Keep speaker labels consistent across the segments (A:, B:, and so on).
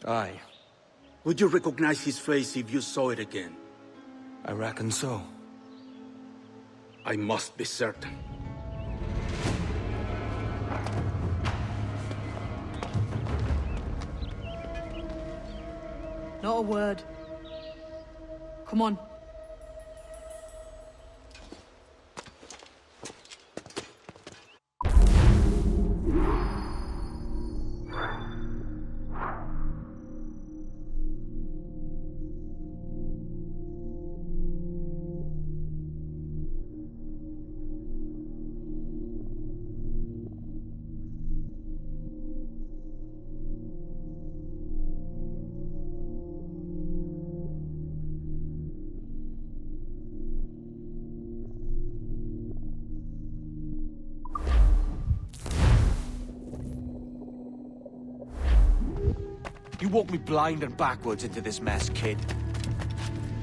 A: Aye,
B: Would you recognize his face if you saw it again?
A: I reckon so.
B: I must be certain.
C: Not a word. Come on.
A: You walked me blind and backwards into this mess, kid.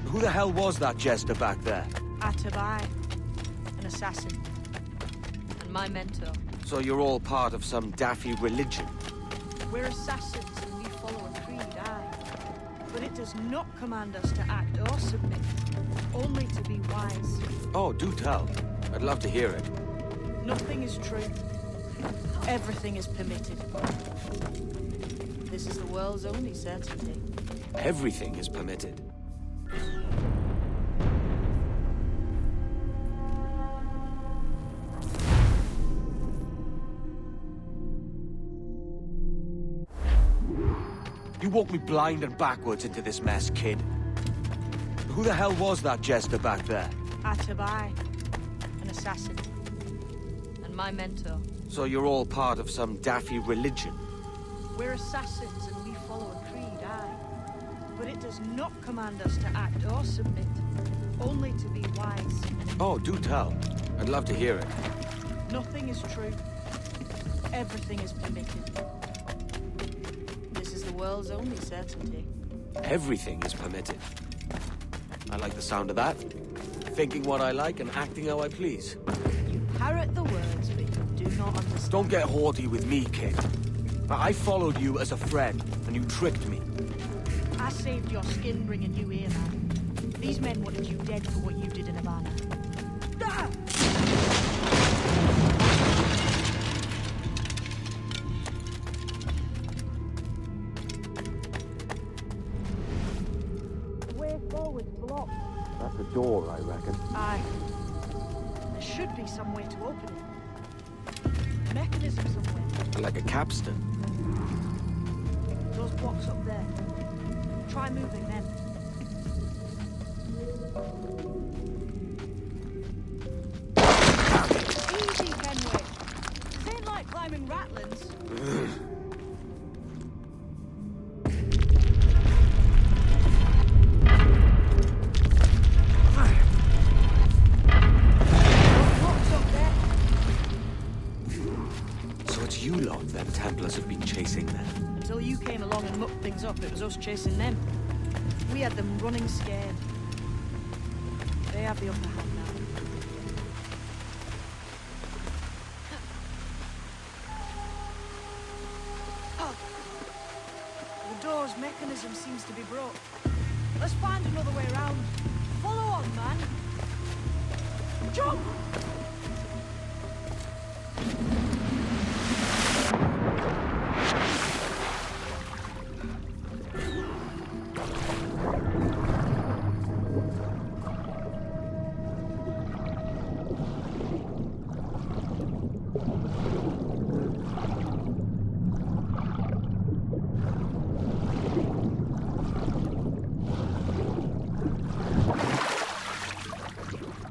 A: Who the hell was that jester back there?
C: Atabai, an assassin, and my mentor.
A: So you're all part of some daffy religion?
C: We're assassins and we follow a creed, aye. But it does not command us to act or submit, only to be wise.
A: Oh, do tell. I'd love to hear it.
C: Nothing is true. Everything is permitted. This is the world's only certainty.
A: Everything is permitted. You walked me blind and backwards into this mess, kid. Who the hell was that jester back there?
C: Atabai, an assassin, and my mentor.
A: So you're all part of some daffy religion?
C: We're assassins and we follow a creed, aye. But it does not command us to act or submit, only to be wise.
A: Oh, do tell. I'd love to hear it.
C: Nothing is true. Everything is permitted. This is the world's only certainty.
A: Everything is permitted. I like the sound of that. Thinking what I like and acting how I please.
C: You parrot the words, but you do not understand.
A: Don't get haughty with me, kid. I followed you as a friend, and you tricked me.
C: I saved your skin bringing you here, man. These men wanted you dead for what you did in Havana. Ah! The way forward's blocked.
A: That's a door, I reckon.
C: Aye. There should be some way to open it. A mechanism somewhere.
A: Like a capstan.
C: Those blocks up there. Try moving them. Easy, Fenwick. This ain't like climbing Ratlins. Blocks up there.
A: So it's you lot them Templars have been chasing then?
C: Until you came along and mucked things up, it was us chasing them. We had them running scared. They have the upper hand now. The door's mechanism seems to be broke. Let's find another way around. Follow on, man. Jump!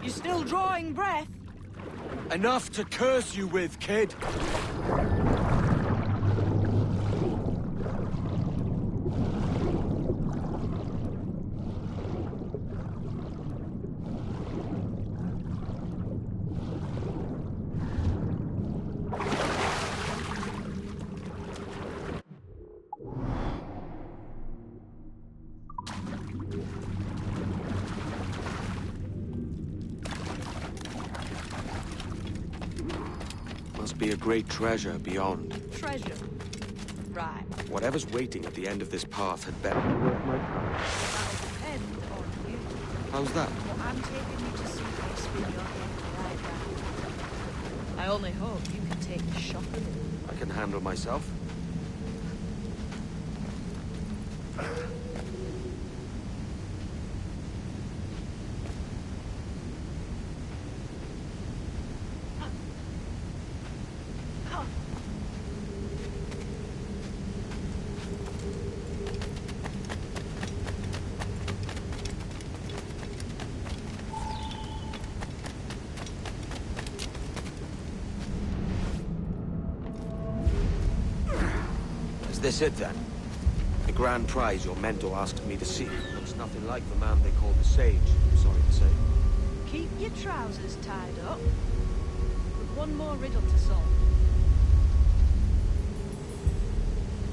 C: You still drawing breath?
A: Enough to curse you with, kid! Must be a great treasure beyond.
C: Treasure. Right.
A: Whatever's waiting at the end of this path had better be worth my time.
C: That'll depend on you.
A: How's that?
C: But I'm taking you to see how to spin your head right round. I only hope you can take the shock of it.
A: I can handle myself. Is this it then? The grand prize your mentor asked me to see. Looks nothing like the man they call the Sage, I'm sorry to say.
C: Keep your trousers tied up. With one more riddle to solve.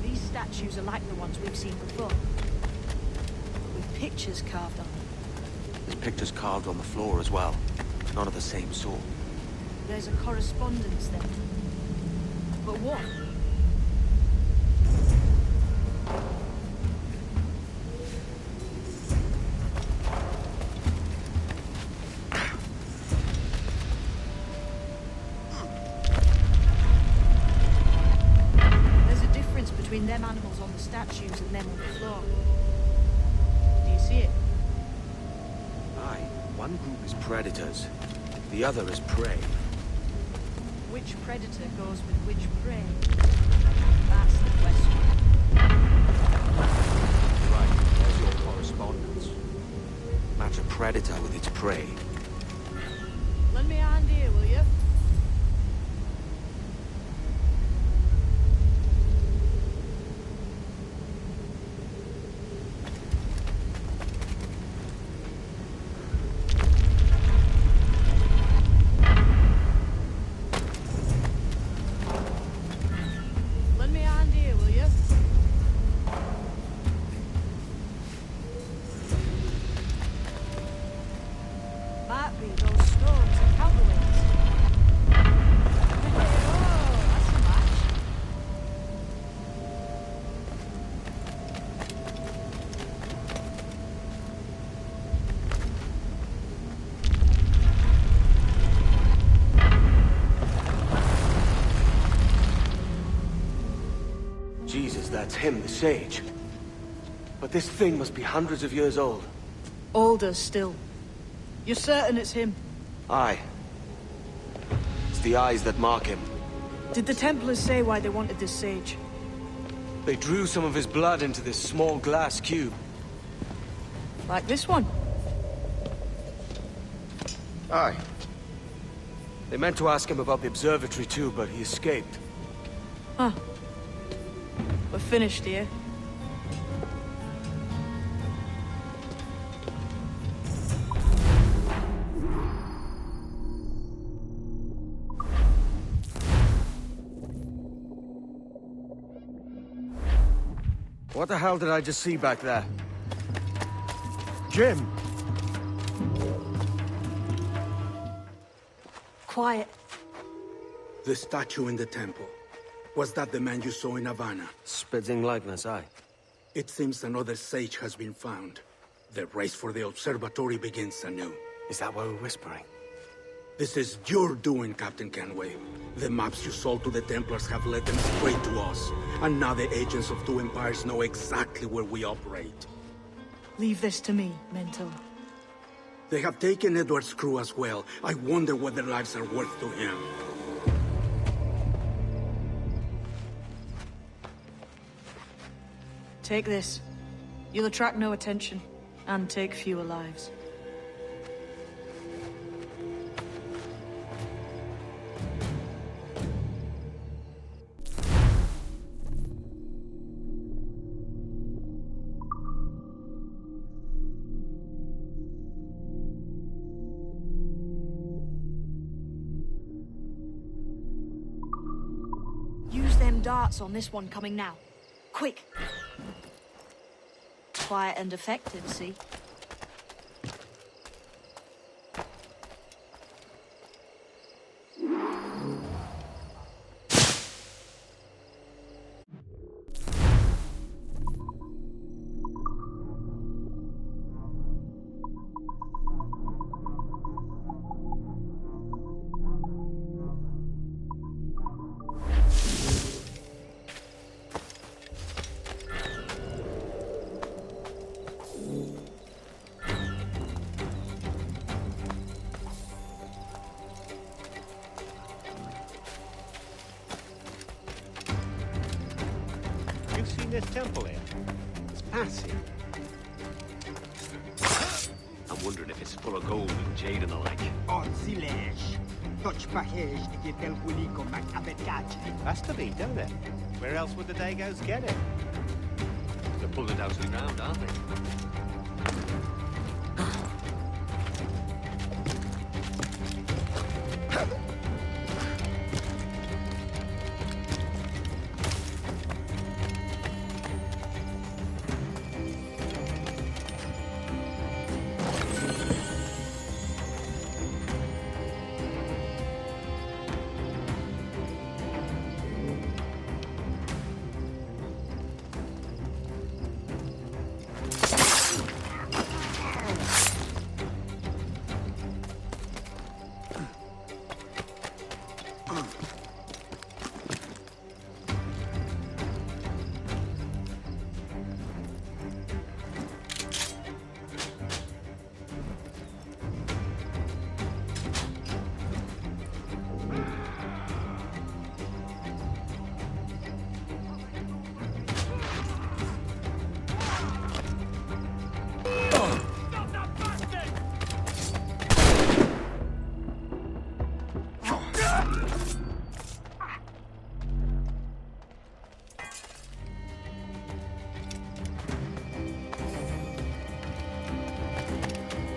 C: These statues are like the ones we've seen before. With pictures carved on them.
A: There's pictures carved on the floor as well. None of the same sort.
C: There's a correspondence then. But what? Between them animals on the statues and them on the floor. Do you see it?
A: Aye, one group is predators, the other is prey.
C: Which predator goes with which prey? That's the question.
A: Right, there's your correspondence. Match a predator with its prey.
C: Lend me a hand here, will you?
A: Jesus, that's him, the Sage. But this thing must be hundreds of years old.
C: Older still. You're certain it's him?
A: Aye. It's the eyes that mark him.
C: Did the Templars say why they wanted this sage?
A: They drew some of his blood into this small glass cube.
C: Like this one?
A: Aye. They meant to ask him about the observatory too, but he escaped.
C: Huh. We're finished here.
A: What the hell did I just see back there? Jim!
C: Quiet.
B: The statue in the temple. Was that the man you saw in Havana?
A: Spitting likeness, aye.
B: It seems another sage has been found. The race for the observatory begins anew.
A: Is that why we're whispering?
B: This is your doing, Captain Kenway. The maps you sold to the Templars have led them straight to us. And now the agents of two empires know exactly where we operate.
C: Leave this to me, Mentor.
B: They have taken Edward's crew as well. I wonder what their lives are worth to him.
C: Take this. You'll attract no attention, and take fewer lives. Use them darts on this one coming now. Quick! Quiet and effective, see?
D: this temple here? It's massive. I'm wondering if it's full of gold and jade and the like.
E: Silêncio. Touch package de del Gulico Macabetati.
D: Has to be, don't it? Where else would the Dagos get it? They're pulling it down to the ground, aren't they?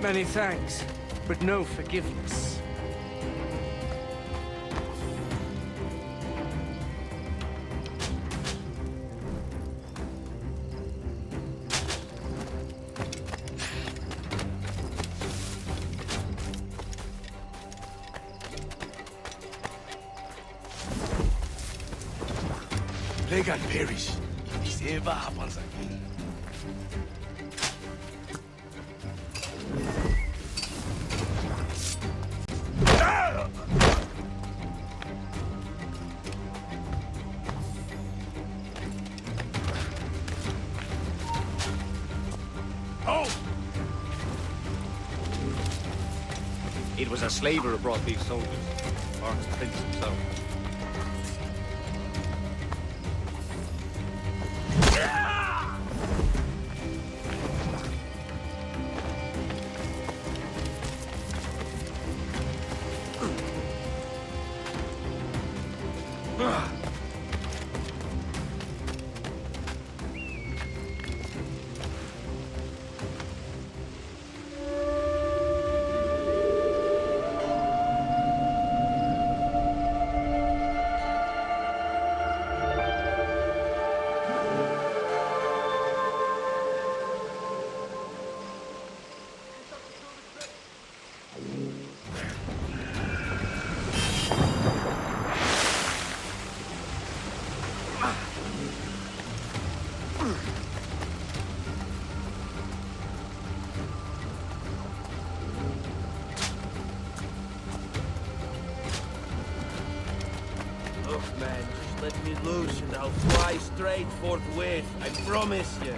F: Many thanks, but no forgiveness.
B: Legal perish if this ever happens again.
D: It was a slaver who brought these soldiers. Or the prince himself.
F: Look, man, just let me loose and I'll fly straight forthwith. I promise you.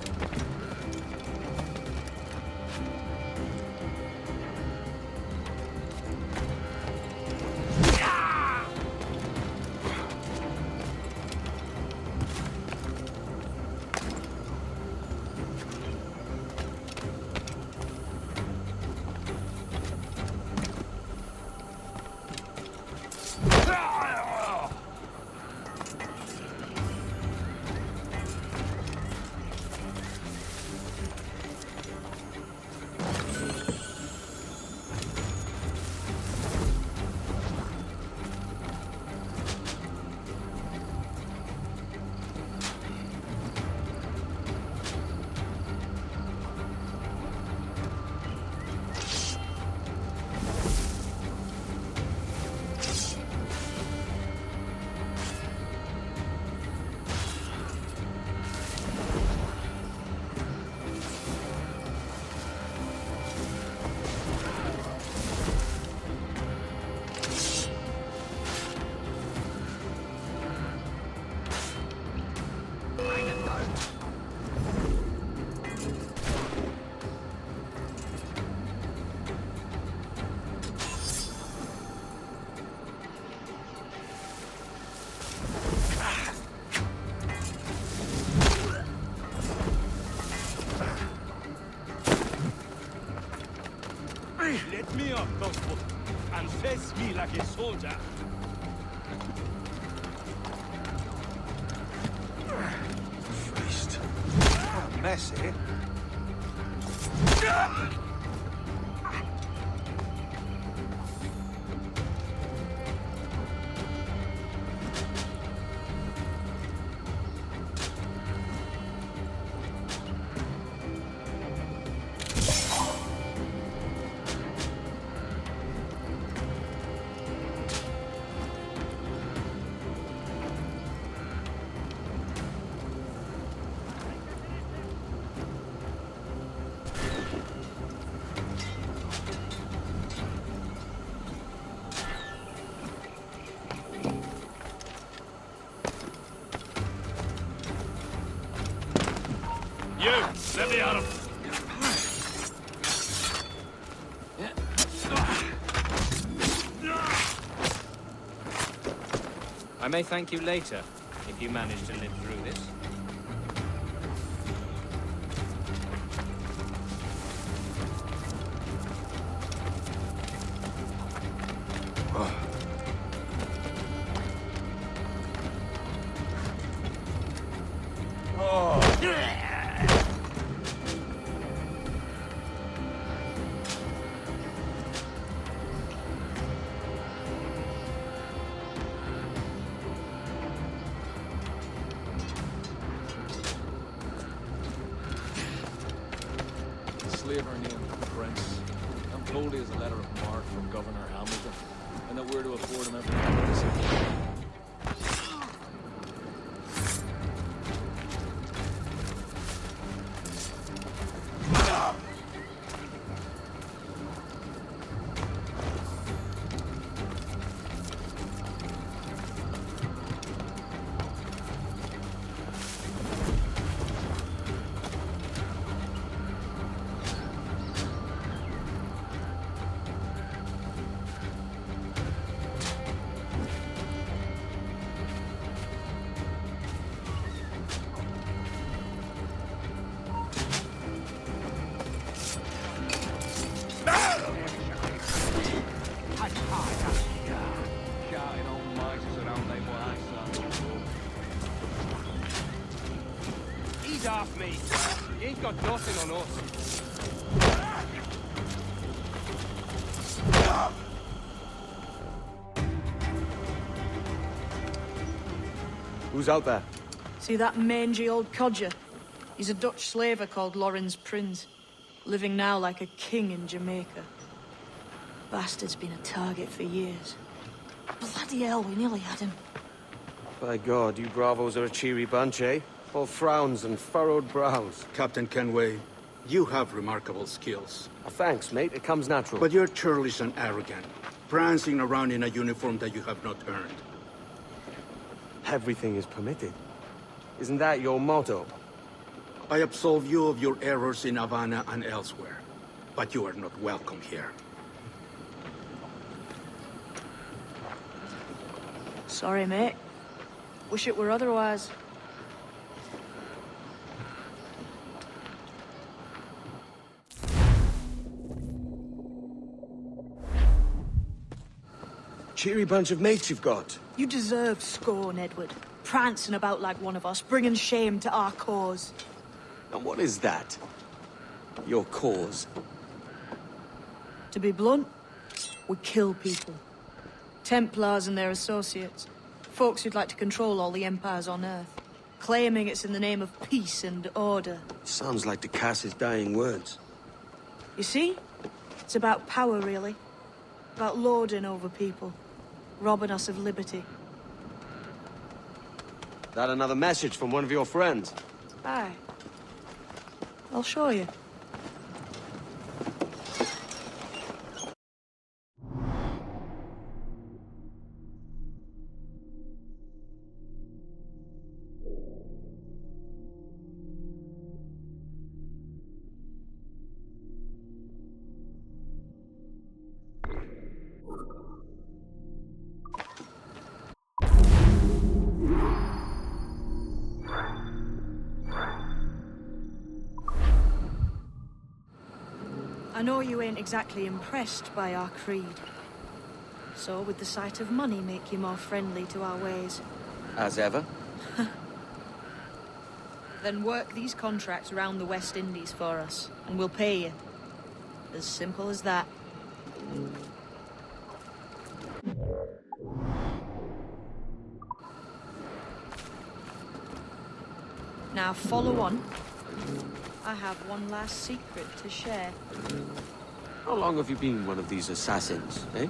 F: up, constable, and face me like a soldier.
A: Christ.
D: What a mess, eh?
F: You, let me out of...
G: I may thank you later, if you manage to live through this.
H: Slaver named Prince. I'm told he has a letter of marque from Governor Hamilton, and that we're to afford him everything.
F: Ease off me. You ain't got nothing on us.
A: Who's out there?
C: See that mangy old codger? He's a Dutch slaver called Lorenz Prins, living now like a king in Jamaica. Bastard's been a target for years. Bloody hell, we nearly had him.
A: By God, you bravos are a cheery bunch, eh? All frowns and furrowed brows.
B: Captain Kenway, you have remarkable skills.
A: Thanks, mate. It comes natural.
B: But you're churlish and arrogant, prancing around in a uniform that you have not earned.
A: Everything is permitted. Isn't that your motto?
B: I absolve you of your errors in Havana and elsewhere, but you are not welcome here.
C: Sorry, mate. Wish it were otherwise.
A: Cheery bunch of mates you've got.
C: You deserve scorn, Edward. Prancing about like one of us, bringing shame to our cause.
A: And what is that? Your cause?
C: To be blunt, we kill people. Templars and their associates. Folks who'd like to control all the empires on Earth. Claiming it's in the name of peace and order.
A: Sounds like the Cass's dying words.
C: You see? It's about power, really. About lording over people. Robbing us of liberty.
A: That another message from one of your friends?
C: Aye. I'll show you. I know you ain't exactly impressed by our creed. So would the sight of money make you more friendly to our ways?
A: As ever.
C: Then work these contracts around the West Indies for us, and we'll pay you. As simple as that. Now follow on. I have one last secret to share.
A: How long have you been one of these assassins, eh?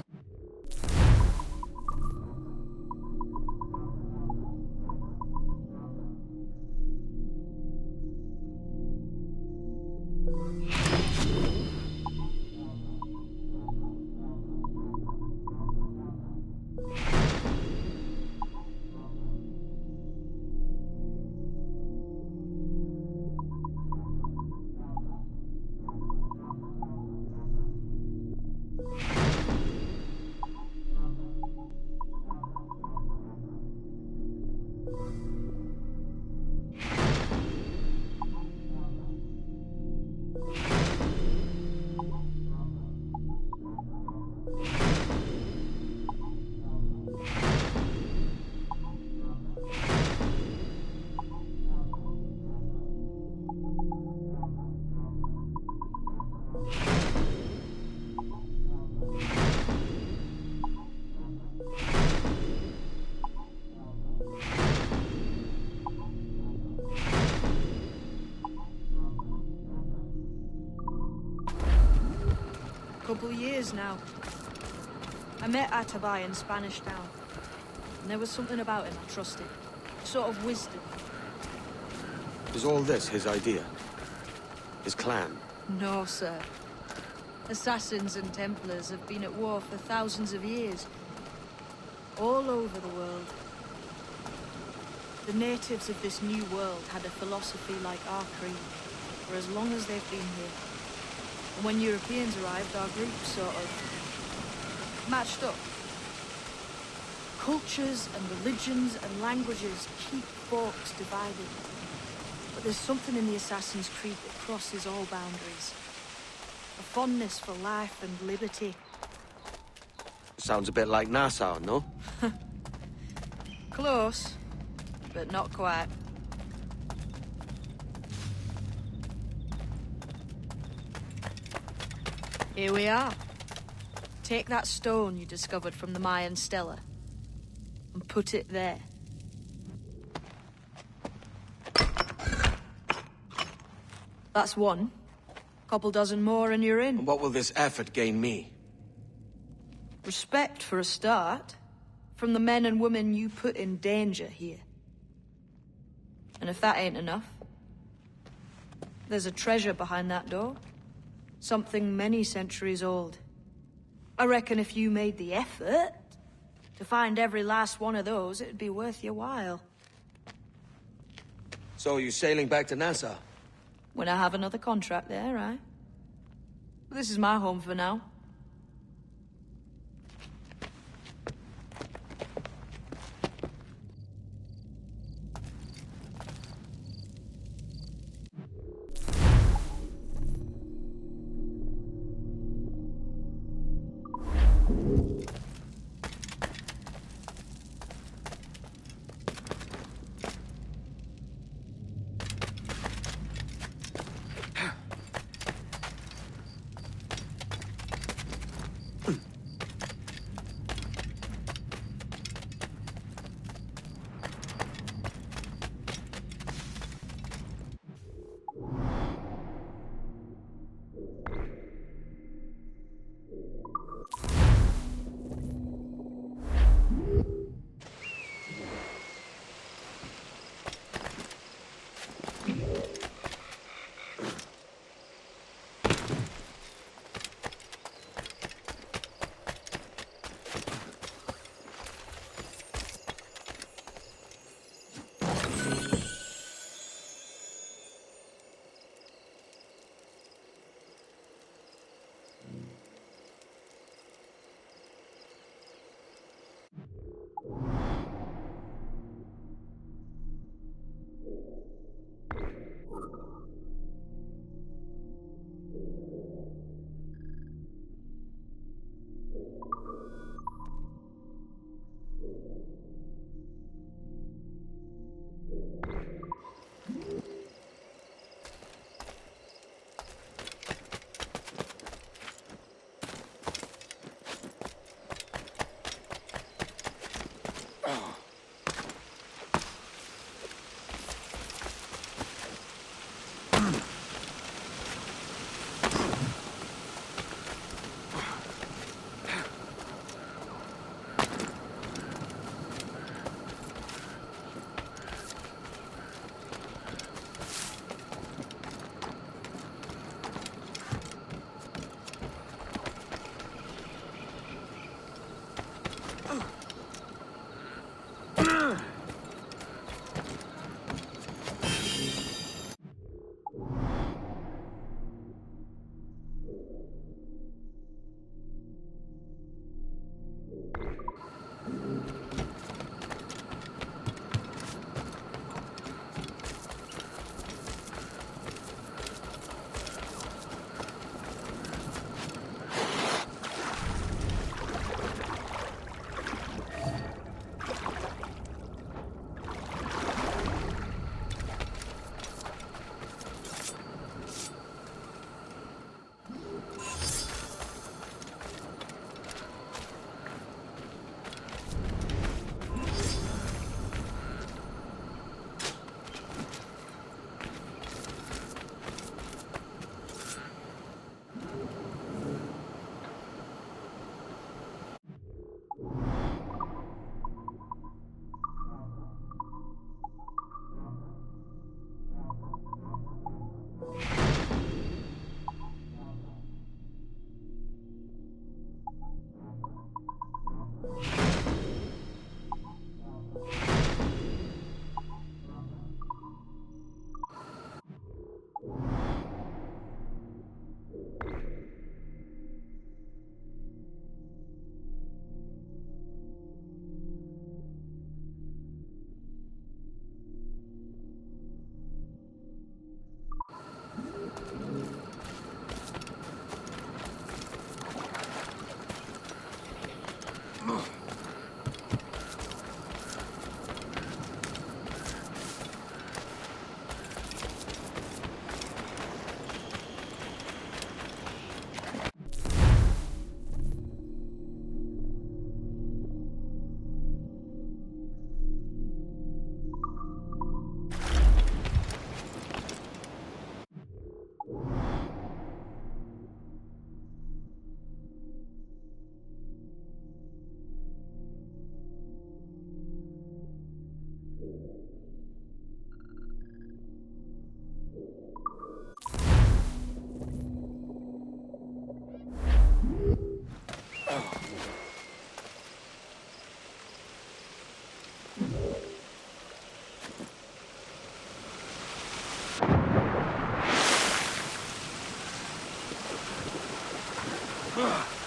C: Couple years now. I met Atabai in Spanish Town, and there was something about him I trusted. Sort of wisdom.
A: Is all this his idea? His clan?
C: No, sir. Assassins and Templars have been at war for thousands of years. All over the world. The natives of this new world had a philosophy like our creed, for as long as they've been here. And when Europeans arrived, our group sort of matched up. Cultures and religions and languages keep folks divided. But there's something in the Assassin's Creed that crosses all boundaries. A fondness for life and liberty.
A: Sounds a bit like Nassau, no?
C: Close, but not quite. Here we are. Take that stone you discovered from the Mayan Stela and put it there. That's one. Couple dozen more and you're in.
A: And what will this effort gain me?
C: Respect for a start. From the men and women you put in danger here. And if that ain't enough, there's a treasure behind that door. Something many centuries old. I reckon if you made the effort to find every last one of those, it'd be worth your while.
A: So are you sailing back to Nassau?
C: When I have another contract there, right? This is my home for now.
F: Ugh.